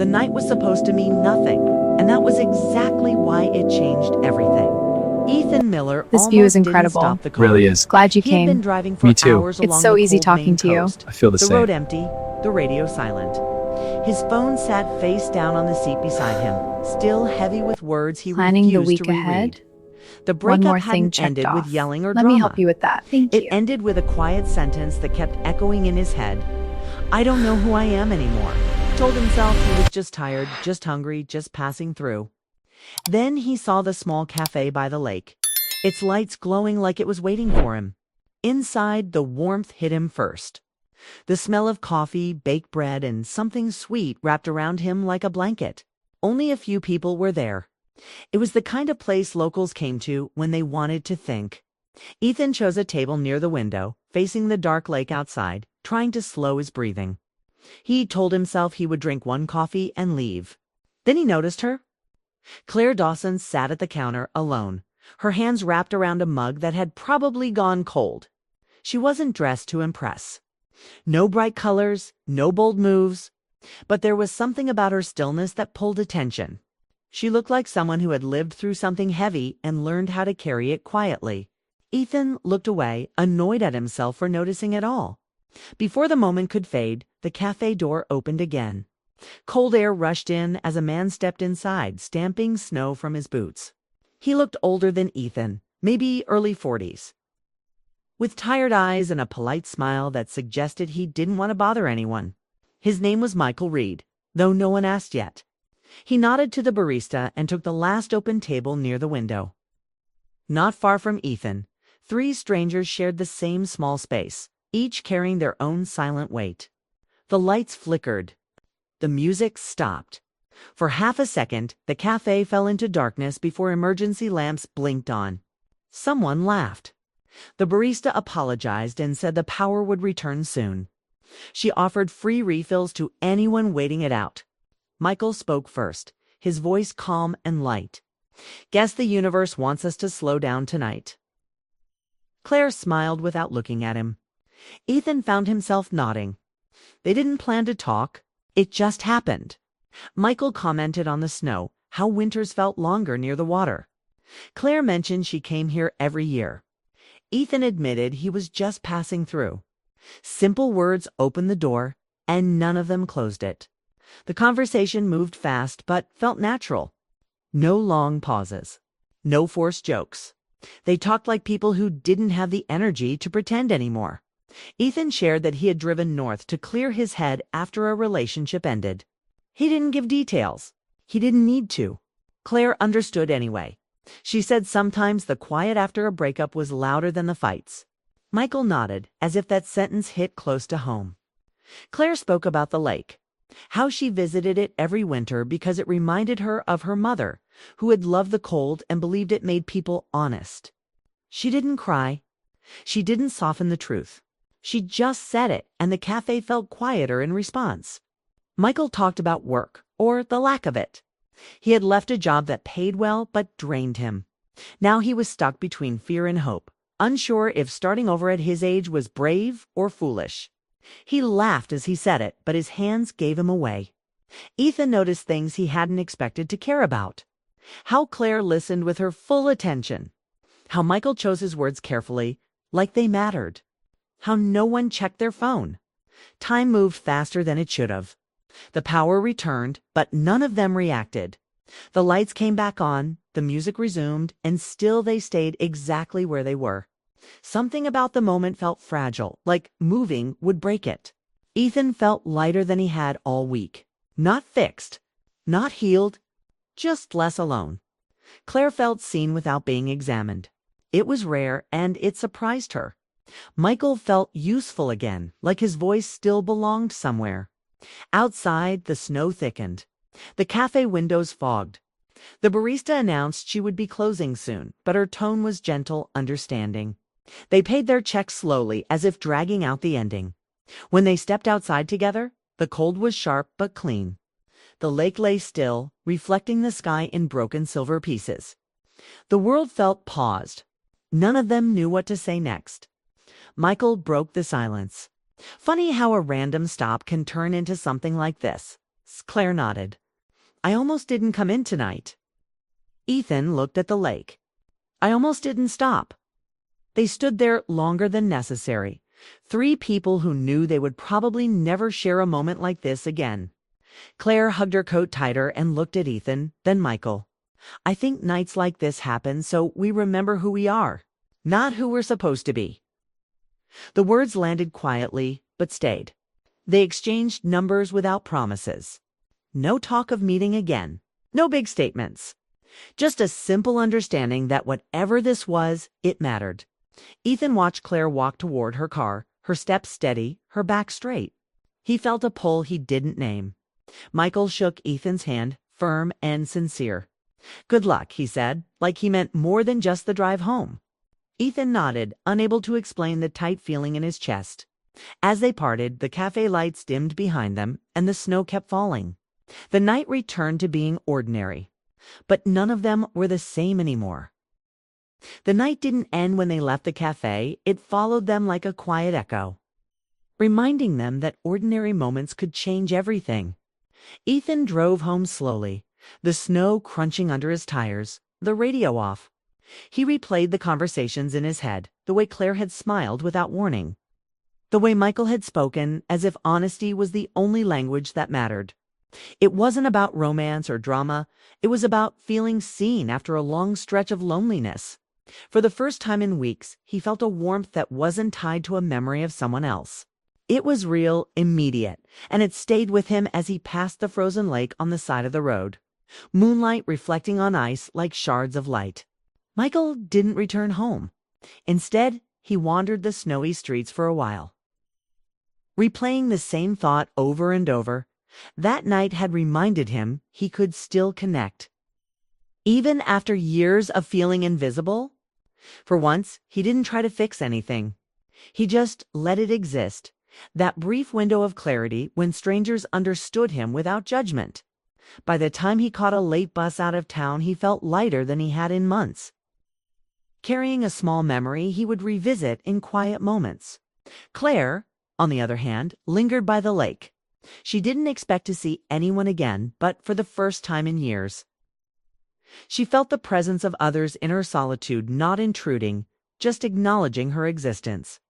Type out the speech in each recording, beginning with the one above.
The night was supposed to mean nothing, and that was exactly why it changed everything. Ethan Miller This view is almost didn't incredible. stop the car. Really is. Glad you He had been came. driving for Me too. hours It's along so the easy cold talking Maine to you. coast. I feel the The same. road empty, the radio silent. His phone sat face down on the seat beside him, still heavy with words he Planning the refused week to reread. ahead? The One breakup more thing hadn't checked ended off. with yelling or Let drama. me help you with that. Thank It you. ended with a quiet sentence that kept echoing in his head. I don't know who I am anymore. He told himself he was just tired, just hungry, just passing through. Then he saw the small cafe by the lake, its lights glowing like it was waiting for him. Inside, the warmth hit him first. The smell of coffee, baked bread, and something sweet wrapped around him like a blanket. Only a few people were there. It was the kind of place locals came to when they wanted to think. Ethan chose a table near the window, facing the dark lake outside, trying to slow his breathing. He told himself he would drink one coffee and leave. Then he noticed her. Claire Dawson sat at the counter alone, her hands wrapped around a mug that had probably gone cold. She wasn't dressed to impress. No bright colors, no bold moves, but there was something about her stillness that pulled attention. She looked like someone who had lived through something heavy and learned how to carry it quietly. Ethan looked away, annoyed at himself for noticing it all. Before the moment could fade, the cafe door opened again. Cold air rushed in as a man stepped inside, stamping snow from his boots. He looked older than Ethan, maybe early 40s. With tired eyes and a polite smile that suggested he didn't want to bother anyone. His name was Michael Reed, though no one asked yet. He nodded to the barista and took the last open table near the window. Not far from Ethan, 3 strangers shared the same small space, each carrying their own silent weight. The lights flickered. The music stopped. For half a second, the cafe fell into darkness before emergency lamps blinked on. Someone laughed. The barista apologized and said the power would return soon. She offered free refills to anyone waiting it out. Michael spoke first, his voice calm and light. Guess the universe wants us to slow down tonight. Claire smiled without looking at him. Ethan found himself nodding. They didn't plan to talk. It just happened. Michael commented on the snow, how winters felt longer near the water. Claire mentioned she came here every year. Ethan admitted he was just passing through. Simple words opened the door, and none of them closed it. The conversation moved fast but felt natural. No long pauses. No forced jokes. They talked like people who didn't have the energy to pretend anymore. Ethan shared that he had driven north to clear his head after a relationship ended. He didn't give details. He didn't need to. Claire understood anyway. She said sometimes the quiet after a breakup was louder than the fights. Michael nodded, as if that sentence hit close to home. Claire spoke about the lake, how she visited it every winter because it reminded her of her mother, who had loved the cold and believed it made people honest. She didn't cry. She didn't soften the truth. She just said it, and the cafe felt quieter in response. Michael talked about work, or the lack of it. He had left a job that paid well but drained him. Now he was stuck between fear and hope, unsure if starting over at his age was brave or foolish. He laughed as he said it, but his hands gave him away. Ethan noticed things he hadn't expected to care about. How Claire listened with her full attention. How Michael chose his words carefully, like they mattered. How no one checked their phone. Time moved faster than it should have. The power returned, but none of them reacted. The lights came back on, the music resumed, and still they stayed exactly where they were. Something about the moment felt fragile, like moving would break it. Ethan felt lighter than he had all week. Not fixed, not healed, just less alone. Claire felt seen without being examined. It was rare, and it surprised her. Michael felt useful again, like his voice still belonged somewhere. Outside, the snow thickened. The cafe windows fogged. The barista announced she would be closing soon, but her tone was gentle, understanding. They paid their checks slowly, as if dragging out the ending. When they stepped outside together, the cold was sharp but clean. The lake lay still, reflecting the sky in broken silver pieces. The world felt paused. None of them knew what to say next. Michael broke the silence. Funny how a random stop can turn into something like this. Claire nodded. I almost didn't come in tonight. Ethan looked at the lake. I almost didn't stop. They stood there longer than necessary. 3 people who knew they would probably never share a moment like this again. Claire hugged her coat tighter and looked at Ethan, then Michael. I think nights like this happen so we remember who we are, not who we're supposed to be. The words landed quietly, but stayed. They exchanged numbers without promises. No talk of meeting again. No big statements. Just a simple understanding that whatever this was, it mattered. Ethan watched Claire walk toward her car, her steps steady, her back straight. He felt a pull he didn't name. Michael shook Ethan's hand, firm and sincere. Good luck, he said, like he meant more than just the drive home. Ethan nodded, unable to explain the tight feeling in his chest. As they parted, the cafe lights dimmed behind them, and the snow kept falling. The night returned to being ordinary. But none of them were the same anymore. The night didn't end when they left the cafe. It followed them like a quiet echo, reminding them that ordinary moments could change everything. Ethan drove home slowly, the snow crunching under his tires, the radio off. He replayed the conversations in his head, the way Claire had smiled without warning, the way Michael had spoken as if honesty was the only language that mattered. It wasn't about romance or drama. It was about feeling seen after a long stretch of loneliness. For the first time in weeks, he felt a warmth that wasn't tied to a memory of someone else. It was real, immediate, and it stayed with him as he passed the frozen lake on the side of the road, moonlight reflecting on ice like shards of light. Michael didn't return home. Instead, he wandered the snowy streets for a while, replaying the same thought over and over. That night had reminded him he could still connect, even after years of feeling invisible. For once, he didn't try to fix anything. He just let it exist, that brief window of clarity when strangers understood him without judgment. By the time he caught a late bus out of town, he felt lighter than he had in months, carrying a small memory he would revisit in quiet moments. Claire, on the other hand, lingered by the lake. She didn't expect to see anyone again, but for the first time in years. She felt the presence of others in her solitude, not intruding, just acknowledging her existence.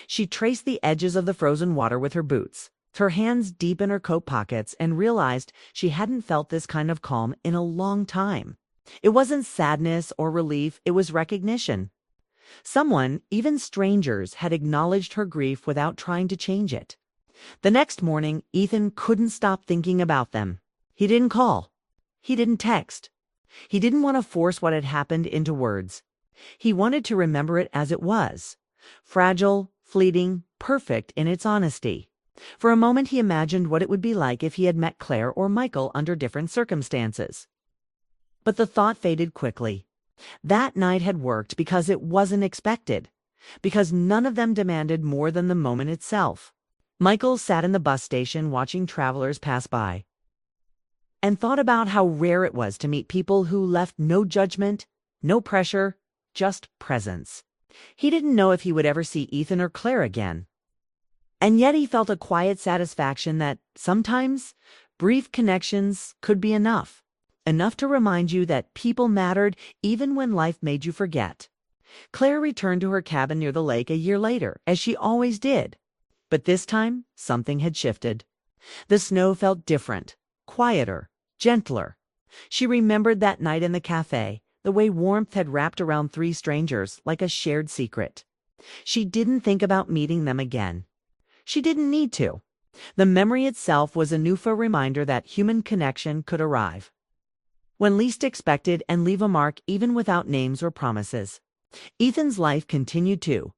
She traced the edges of the frozen water with her boots, her hands deep in her coat pockets, and realized she hadn't felt this kind of calm in a long time. It wasn't sadness or relief, it was recognition. Someone, even strangers, had acknowledged her grief without trying to change it. The next morning, Ethan couldn't stop thinking about them. He didn't call. He didn't text. He didn't want to force what had happened into words. He wanted to remember it as it was, fragile, fleeting, perfect in its honesty. For a moment he imagined what it would be like if he had met Claire or Michael under different circumstances. But the thought faded quickly. That night had worked because it wasn't expected, because none of them demanded more than the moment itself. Michael sat in the bus station watching travelers pass by, and thought about how rare it was to meet people who left no judgment, no pressure, just presence. He didn't know if he would ever see Ethan or Claire again. And yet he felt a quiet satisfaction that sometimes brief connections could be enough to remind you that people mattered even when life made you forget. Claire returned to her cabin near the lake a year later, as she always did. But this time, something had shifted. The snow felt different, quieter, gentler. She remembered that night in the cafe, the way warmth had wrapped around 3 strangers like a shared secret. She didn't think about meeting them again. She didn't need to. The memory itself was a new reminder that human connection could arrive when least expected and leave a mark even without names or promises. Ethan's life continued too.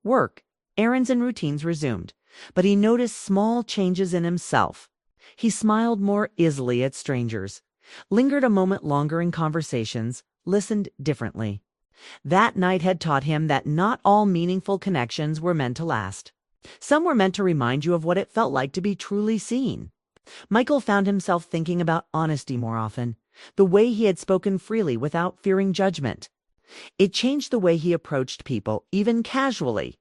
Work, errands and routines resumed, but he noticed small changes in himself. He smiled more easily at strangers, lingered a moment longer in conversations, listened differently. That night had taught him that not all meaningful connections were meant to last. Some were meant to remind you of what it felt like to be truly seen. Michael found himself thinking about honesty more often, the way he had spoken freely without fearing judgment. It changed the way he approached people, even casually.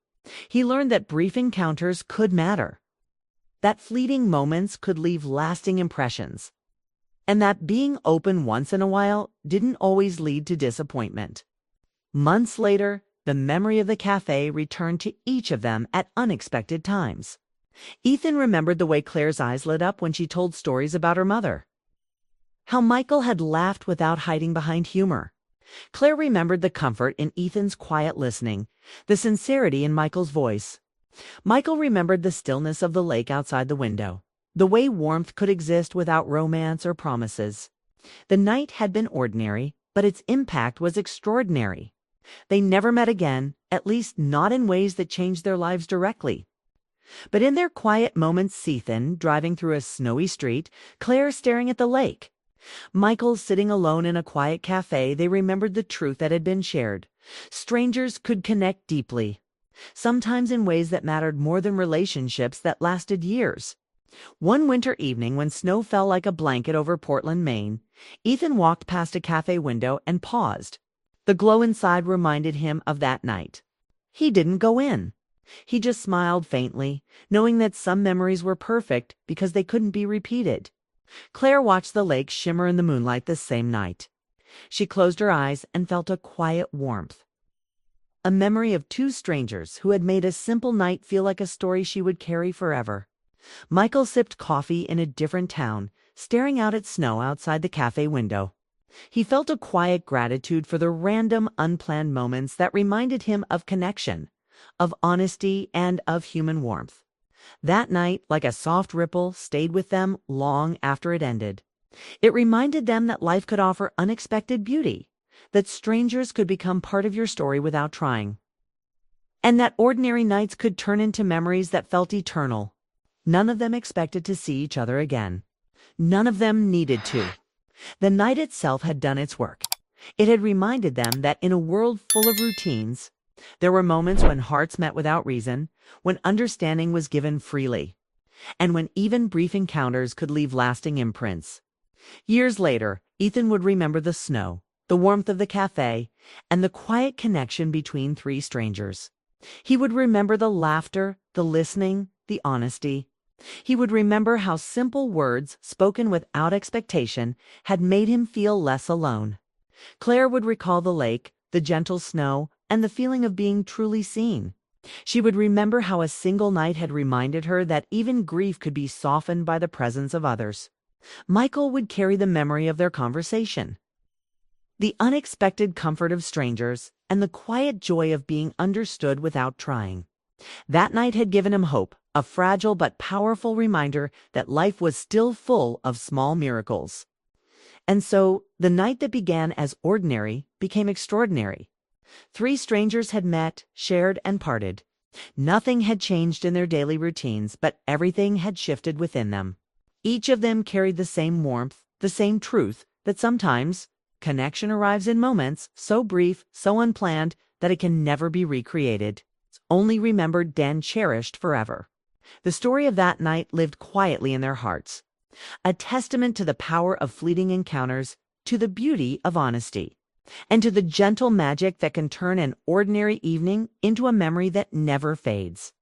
He learned that brief encounters could matter. that fleeting moments could leave lasting impressions, and that being open once in a while didn't always lead to disappointment. Months later, the memory of the cafe returned to each of them at unexpected times. Ethan remembered the way Claire's eyes lit up when she told stories about her mother. How Michael had laughed without hiding behind humor. Claire remembered the comfort in Ethan's quiet listening, the sincerity in Michael's voice. Michael remembered the stillness of the lake outside the window, the way warmth could exist without romance or promises. The night had been ordinary, but its impact was extraordinary. They never met again, at least not in ways that changed their lives directly. But in their quiet moments, Ethan driving through a snowy street, Claire staring at the lake, Michael sitting alone in a quiet cafe, they remembered the truth that had been shared. Strangers could connect deeply, sometimes in ways that mattered more than relationships that lasted years. One winter evening, when snow fell like a blanket over Portland, Maine, Ethan walked past a cafe window and paused. The glow inside reminded him of that night. He didn't go in. He just smiled faintly, knowing that some memories were perfect because they couldn't be repeated. Claire watched the lake shimmer in the moonlight the same night. She closed her eyes and felt a quiet warmth. A memory of two strangers who had made a simple night feel like a story she would carry forever. Michael sipped coffee in a different town, staring out at snow outside the cafe window. He felt a quiet gratitude for the random, unplanned moments that reminded him of connection, of honesty, and of human warmth. That night, like a soft ripple, stayed with them long after it ended. It reminded them that life could offer unexpected beauty, that strangers could become part of your story without trying, and that ordinary nights could turn into memories that felt eternal. None of them expected to see each other again. None of them needed to. The night itself had done its work. It had reminded them that in a world full of routines, there were moments when hearts met without reason, when understanding was given freely, and when even brief encounters could leave lasting imprints. Years later, Ethan would remember the snow, the warmth of the cafe, and the quiet connection between three strangers. He would remember the laughter, the listening, the honesty. He would remember how simple words, spoken without expectation, had made him feel less alone. Claire would recall the lake, the gentle snow, and the feeling of being truly seen. She would remember how a single night had reminded her that even grief could be softened by the presence of others. Michael would carry the memory of their conversation, the unexpected comfort of strangers, and the quiet joy of being understood without trying. That night had given him hope, a fragile but powerful reminder that life was still full of small miracles. And so, the night that began as ordinary became extraordinary. Three strangers had met, shared, and parted. Nothing had changed in their daily routines, but everything had shifted within them. Each of them carried the same warmth, the same truth, that sometimes connection arrives in moments so brief, so unplanned, that it can never be recreated. It's only remembered, then cherished forever. The story of that night lived quietly in their hearts, a testament to the power of fleeting encounters, to the beauty of honesty, and to the gentle magic that can turn an ordinary evening into a memory that never fades.